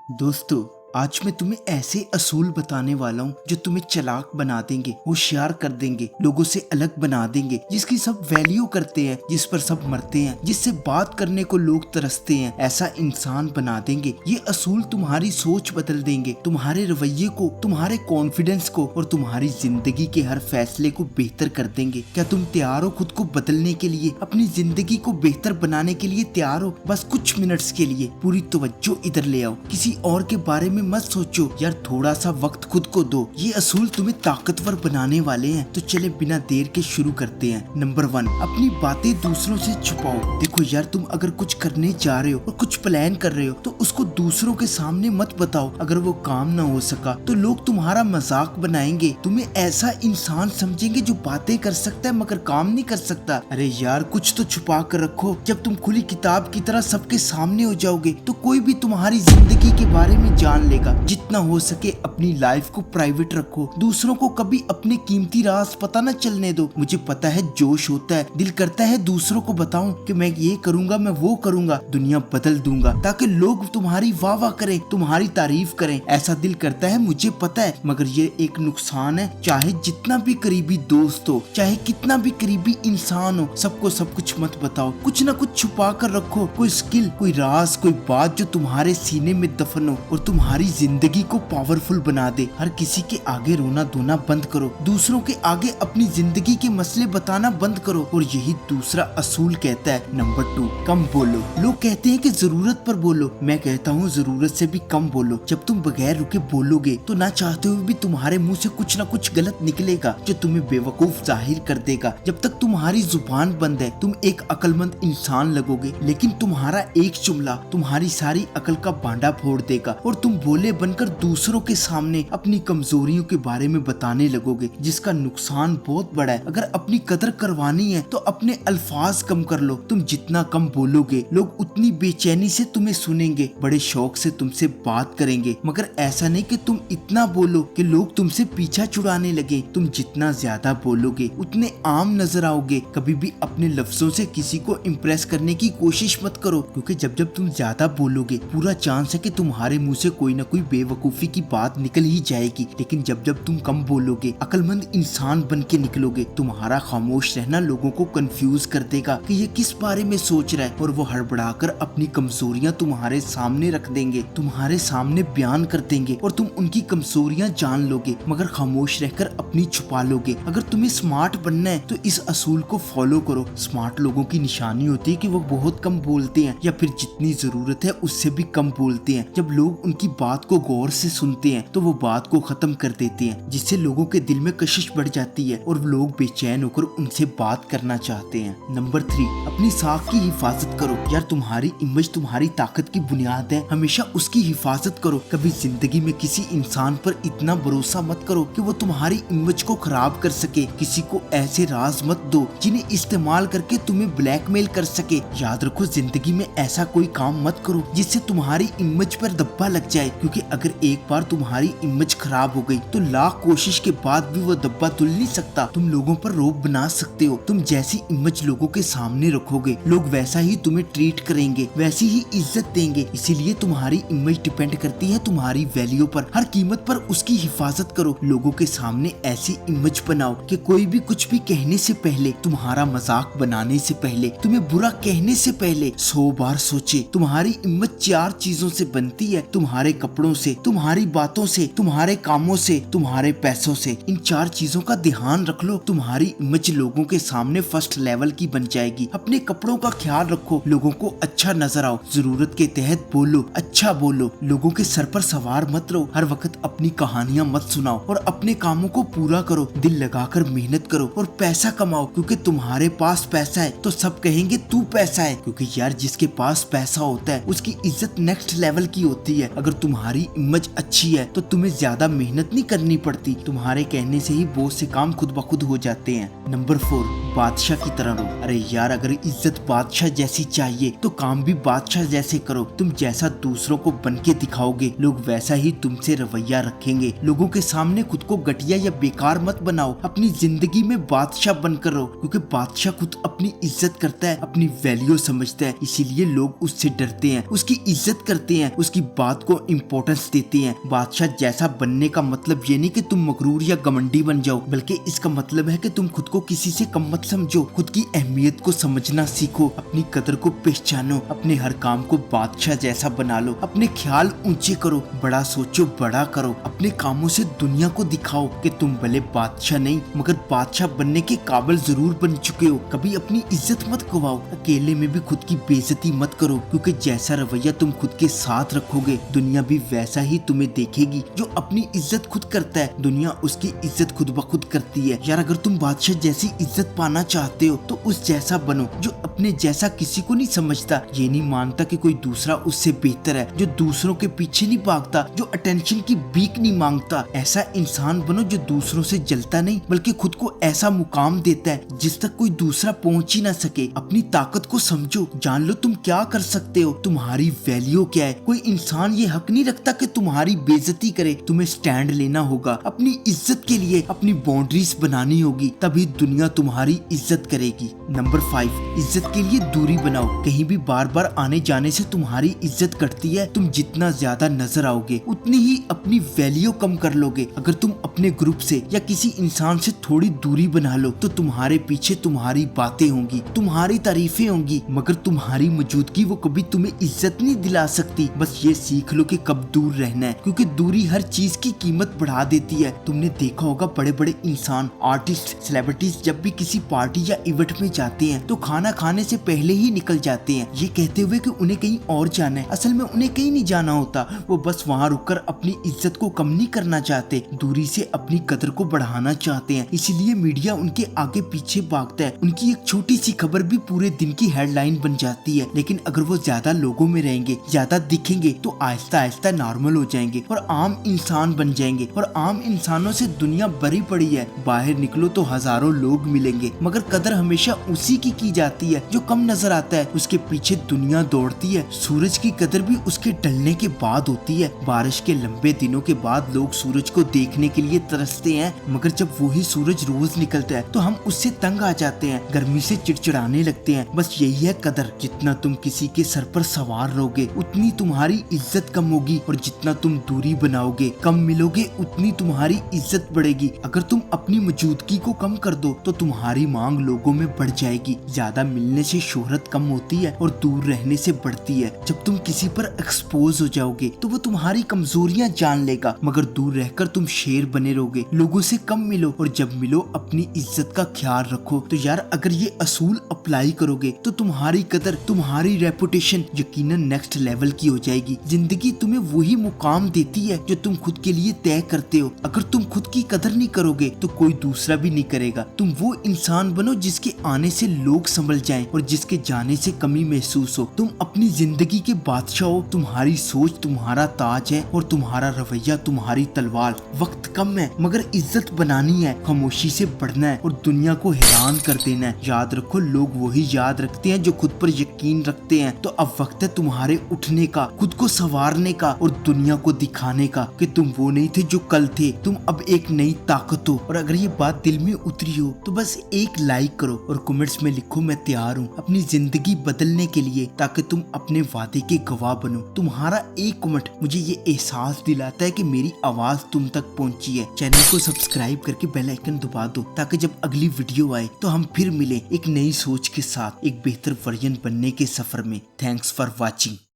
दोस्तों, आज मैं तुम्हें ऐसे असूल बताने वाला हूँ जो तुम्हें चालाक बना देंगे, होशियार कर देंगे, लोगों से अलग बना देंगे, जिसकी सब वैल्यू करते हैं, जिस पर सब मरते हैं, जिससे बात करने को लोग तरसते हैं, ऐसा इंसान बना देंगे। ये असूल तुम्हारी सोच बदल देंगे, तुम्हारे रवैये को, तुम्हारे कॉन्फिडेंस को और तुम्हारी जिंदगी के हर फैसले को बेहतर कर देंगे। क्या तुम तैयार हो खुद को बदलने के लिए, अपनी जिंदगी को बेहतर बनाने के लिए तैयार हो? बस कुछ मिनट्स के लिए पूरी तवज्जो इधर ले आओ, किसी और के बारे में मत सोचो यार, थोड़ा सा वक्त खुद को दो। ये असूल तुम्हें ताकतवर बनाने वाले हैं। तो चले बिना देर के शुरू करते हैं। नंबर 1, अपनी बातें दूसरों से छुपाओ। देखो यार, तुम अगर कुछ करने जा रहे हो और कुछ प्लान कर रहे हो तो उसको दूसरों के सामने मत बताओ। अगर वो काम ना हो सका तो लोग तुम्हारा मजाक बनाएंगे, तुम्हें ऐसा इंसान समझेंगे जो बातें कर सकता है मगर काम नहीं कर सकता। अरे यार, कुछ तो छुपा कर रखो। जब तुम खुली किताब की तरह सबके सामने हो जाओगे तो कोई भी तुम्हारी जिंदगी के बारे में जान लेगा। जितना हो सके अपनी लाइफ को प्राइवेट रखो, दूसरों को कभी अपने कीमती राज पता न चलने दो। मुझे पता है जोश होता है, दिल करता है दूसरों को बताऊं कि मैं ये करूंगा, मैं वो करूंगा, दुनिया बदल दूंगा ताकि लोग तुम्हारी वाह वाह करें, तुम्हारी तारीफ करें। ऐसा दिल करता है, मुझे पता है, मगर ये एक नुकसान है। चाहे जितना भी करीबी दोस्त हो, चाहे कितना भी करीबी इंसान हो, सबको सब कुछ मत बताओ। कुछ ना कुछ छुपा कर रखो, कोई स्किल, कोई राज, कोई बात जो तुम्हारे सीने में दफन हो और तुम्हारी जिंदगी को पावरफुल बना दे। हर किसी के आगे रोना धोना बंद करो, दूसरों के आगे अपनी जिंदगी के मसले बताना बंद करो। और यही दूसरा असूल कहता है। नंबर 2, कम बोलो। लोग कहते हैं कि जरूरत पर बोलो, मैं कहता हूँ जरूरत से भी कम बोलो। जब तुम बगैर रुके बोलोगे तो ना चाहते हुए भी तुम्हारे मुंह से कुछ ना कुछ गलत निकलेगा जो तुम्हें बेवकूफ जाहिर कर देगा। जब तक तुम्हारी जुबान बंद है तुम एक अक्लमंद इंसान लगोगे, लेकिन तुम्हारा एक जुमला तुम्हारी सारी अकल का बांडा फोड़ देगा और तुम बोले बनकर दूसरों के सामने अपनी कमजोरियों के बारे में बताने लगोगे, जिसका नुकसान बहुत बड़ा है। अगर अपनी कदर करवानी है तो अपने अल्फाज कम कर लो। तुम जितना कम बोलोगे लोग उतनी बेचैनी से तुम्हें सुनेंगे, बड़े शौक से तुमसे बात करेंगे। मगर ऐसा नहीं कि तुम इतना बोलो कि लोग तुमसे पीछा छुड़ाने लगे। तुम जितना ज्यादा बोलोगे उतने आम नजर आओगे। कभी भी अपने लफ्जों से किसी को इम्प्रेस करने की कोशिश मत करो, क्योंकि जब तुम ज्यादा बोलोगे पूरा चांस है कि तुम्हारे मुंह से कोई ना कोई बेवकूफी की बात निकल ही जाएगी। लेकिन जब तुम कम बोलोगे, अक्लमंद इंसान बन के निकलोगे, तुम्हारा खामोश रहना लोगों को कंफ्यूज कर देगा कि ये किस बारे में सोच रहा है, और वो हड़बड़ाकर अपनी कमजोरियां तुम्हारे सामने रख देंगे, तुम्हारे सामने बयान कर देंगे और तुम उनकी कमजोरियां जान लोगे मगर खामोश रहकर अपनी छुपा लोगे। अगर तुम्हें स्मार्ट बनना है तो इस असूल को फॉलो करो। स्मार्ट लोगों की निशानी होती है कि वो बहुत कम बोलते हैं या फिर जितनी जरूरत है उससे भी कम बोलते हैं। जब लोग उनकी बात को गौर से सुनते हैं तो वो बात को खत्म कर देते हैं, जिससे लोगों के दिल में कशिश बढ़ जाती है और लोग बेचैन होकर उनसे बात करना चाहते हैं। नंबर 3, अपनी साख की हिफाजत करो। यार, तुम्हारी इमेज तुम्हारी ताकत की बुनियाद है, हमेशा उसकी हिफाजत करो। कभी जिंदगी में किसी इंसान पर इतना भरोसा मत करो कि वो तुम्हारी इमेज को खराब कर सके। किसी को ऐसे राज मत दो जिन्हें इस्तेमाल करके तुम्हें ब्लैकमेल कर सके। याद रखो, जिंदगी में ऐसा कोई काम मत करो जिससे तुम्हारी इमेज पर धब्बा लग जाए, क्योंकि अगर एक बार तुम्हारी इमेज खराब हो गई तो लाख कोशिश के बाद भी वो धब्बा धुल नहीं सकता। तुम लोगों पर रोब बना सकते हो, तुम जैसी इमेज लोगों के सामने रखोगे लोग वैसा ही तुम्हें ट्रीट करेंगे, वैसी ही इज्जत देंगे। इसीलिए तुम्हारी इमेज डिपेंड करती है तुम्हारी वैल्यू पर। हर कीमत पर उसकी हिफाजत करो। लोगों के सामने ऐसी इमेज बनाओ कि कोई भी कुछ भी कहने से पहले, तुम्हारा मजाक बनाने से पहले, तुम्हें बुरा कहने से पहले 100 बार सोचे। तुम्हारी इमेज 4 चीजों से बनती है, तुम्हारे कपड़ों से, तुम्हारी बातों से, तुम्हारे कामों से, तुम्हारे पैसों से। इन 4 चीजों का ध्यान रख लो, तुम्हारी इमेज लोगों के सामने फर्स्ट लेवल की बन जाएगी। अपने कपड़ों का ख्याल रखो, लोगों को अच्छा नजर आओ, जरूरत के तहत बोलो, अच्छा बोलो, लोगों के सर पर सवार मत रहो। हर वक्त अपनी कहानियां मत सुनाओ और अपने कामों को पूरा करो। दिल लगाकर मेहनत करो और पैसा कमाओ, क्योंकि तुम्हारे पास पैसा है तो सब कहेंगे तू पैसा है। क्योंकि यार, जिसके पास पैसा होता है उसकी इज्जत नेक्स्ट लेवल की होती है। अगर तुम्हारी इमेज अच्छी है तो तुम्हें ज्यादा मेहनत नहीं करनी पड़ती, तुम्हारे कहने से ही बहुत से काम खुद ब खुद हो जाते हैं। नंबर 4, बादशाह की तरह रहो। अरे यार, अगर इज्जत बादशाह जैसी चाहिए तो काम भी बादशाह जैसे करो। तुम जैसा दूसरों को बन के दिखाओगे लोग वैसा ही तुमसे रवैया रखेंगे। लोगों के सामने खुद को घटिया या बेकार मत बनाओ, अपनी जिंदगी में बादशाह बनकर रहो, क्योंकि बादशाह खुद अपनी इज्जत करता है, अपनी वैल्यू समझता है, इसीलिए लोग उससे डरते हैं, उसकी इज्जत करते हैं, उसकी बात को इम्पोर्टेंस देते हैं। बादशाह जैसा बनने का मतलब ये नहीं कि तुम मगरूर या घमंडी बन जाओ, बल्कि इसका मतलब है कि तुम खुद को किसी से कम मत समझो, खुद की अहमियत को समझना सीखो, अपनी कदर को पहचानो, अपने हर काम को बादशाह जैसा बना लो, अपने ख्याल ऊंचे करो, बड़ा सोचो बड़ा करो, अपने कामों से दुनिया को दिखाओ कि तुम भले बादशाह नहीं मगर बादशाह बनने के काबिल जरूर बन चुके हो। कभी अपनी इज्जत मत गवाओ, अकेले में भी खुद की बेइज्जती मत करो, क्योंकि जैसा रवैया तुम खुद के साथ रखोगे दुनिया भी वैसा ही तुम्हें देखेगी। जो अपनी इज्जत खुद करता है दुनिया उसकी इज्जत खुद ब खुद करती है। यार अगर तुम बादशाह जैसी इज्जत पाना चाहते हो तो उस जैसा बनो जो अपने जैसा किसी को नहीं समझता, ये नहीं मानता कि कोई दूसरा उससे बेहतर है, जो दूसरों के पीछे नहीं भागता, जो अटेंशन की भीख नहीं मांगता। ऐसा इंसान बनो जो दूसरों से जलता नहीं बल्कि खुद को ऐसा मुकाम देता है जिस तक कोई दूसरा पहुंच ही ना सके। अपनी ताकत को समझो, जान लो तुम क्या कर सकते हो, तुम्हारी वैल्यू क्या है। कोई इंसान ये हक नहीं रखता कि तुम्हारी बेइज्जती करे। तुम्हें स्टैंड लेना होगा, अपनी इज्जत के लिए अपनी बाउंड्रीज बनानी होगी, तभी दुनिया तुम्हारी इज्जत करेगी। नंबर 5, इज्जत के लिए दूरी बनाओ। कहीं भी बार बार आने जाने से तुम्हारी इज्जत घटती है। तुम जितना ज्यादा नजर आओगे उतनी ही अपनी वैल्यू कम कर लोगे। अगर तुम अपने ग्रुप से या किसी इंसान से थोड़ी दूरी बना लो तो तुम्हारे पीछे तुम्हारी बातें होंगी, तुम्हारी तारीफें होंगी, मगर तुम्हारी मौजूदगी वो कभी तुम्हें इज्जत नहीं दिला सकती। बस ये सीख लो कि कब दूर रहना है, क्योंकि दूरी हर चीज की कीमत बढ़ा देती है। तुमने देखा होगा बड़े बड़े इंसान, आर्टिस्ट, सेलिब्रिटीज जब भी किसी पार्टी या इवेंट में जाते हैं तो खाना खाने से पहले ही निकल जाते हैं, ये कहते हुए कि उन्हें कहीं और जाना है। असल में उन्हें कहीं नहीं जाना होता, वो बस वहाँ रुककर अपनी इज्जत को कम नहीं करना चाहते, दूरी से अपनी कदर को बढ़ाना चाहते हैं। इसीलिए मीडिया उनके आगे पीछे भागता है। उनकी एक छोटी सी खबर भी पूरे दिन की हेडलाइन बन जाती है। लेकिन अगर वो ज्यादा लोगों में रहेंगे, ज्यादा दिखेंगे तो आहिस्ता आहिस्ता नॉर्मल हो जाएंगे और आम इंसान बन जाएंगे। और आम इंसानों से दुनिया भरी पड़ी है, बाहर निकलो तो हजारों लोग मिलेंगे, मगर कदर हमेशा उसी की जाती है जो कम नजर आता है। उसके पीछे दुनिया दौड़ती है। सूरज की कदर भी उसके ढलने के बाद होती है। बारिश के लंबे दिनों के बाद लोग सूरज को देखने के लिए तरसते हैं, मगर जब वही सूरज रोज निकलता है तो हम उससे तंग आ जाते हैं, गर्मी से चिड़चिड़ाने लगते हैं। बस यही है कदर। जितना तुम किसी के सर पर सवार रहोगे उतनी तुम्हारी इज्जत कम होगी, और जितना तुम दूरी बनाओगे, कम मिलोगे, उतनी तुम्हारी इज्जत बढ़ेगी। अगर तुम अपनी मौजूदगी को कम कर दो तो तुम्हारी मांग लोगों में बढ़ जाएगी। ज्यादा मिलने से शोहरत कम होती है और दूर रहने से बढ़ती है। जब तुम किसी पर एक्सपोज हो जाओगे तो वो तुम्हारी कमजोरियां जान लेगा, मगर दूर रहकर तुम शेर बने रहोगे। लोगों से कम मिलो और जब मिलो अपनी इज्जत का ख्याल रखो। तो यार अगर ये असूल अप्लाई करोगे तो तुम्हारी कदर, तुम्हारी रेपुटेशन यकीनन नेक्स्ट लेवल की हो जाएगी। जिंदगी तुम्हें वही मुकाम देती है जो तुम खुद के लिए तय करते हो। अगर तुम खुद की कदर नहीं करोगे तो कोई दूसरा भी नहीं करेगा। तुम वो इंसान बनो जिसके आने से लोग संभल जाएं और जिसके जाने से कमी महसूस हो। तुम अपनी जिंदगी के बादशाह हो। तुम्हारी सोच तुम्हारा ताज है और तुम्हारा रवैया तुम्हारी तलवार। वक्त कम है मगर इज्जत बनानी है, खामोशी से बढ़ना है और दुनिया को हैरान कर देना है। याद रखो, लोग वही याद रखते हैं जो खुद पर यकीन रखते हैं। तो अब वक्त है तुम्हारे उठने का, खुद को संवारने का और दुनिया को दिखाने का कि तुम वो नहीं थे जो कल थे। तुम अब एक नई ताकत हो। और अगर ये बात दिल में उतरी हो तो बस एक लाइक करो और कमेंट्स में लिखो मैं तैयार हूँ अपनी जिंदगी बदलने के लिए, ताकि तुम अपने वादे के गवाह बनो। तुम्हारा एक कमेंट मुझे ये एहसास दिलाता है कि मेरी आवाज तुम तक पहुंची है। चैनल को सब्सक्राइब करके बेल आइकन दबा दो ताकि जब अगली वीडियो आए तो हम फिर मिले एक नई सोच के साथ, एक बेहतर वर्जन बनने के सफर में। Thanks for watching.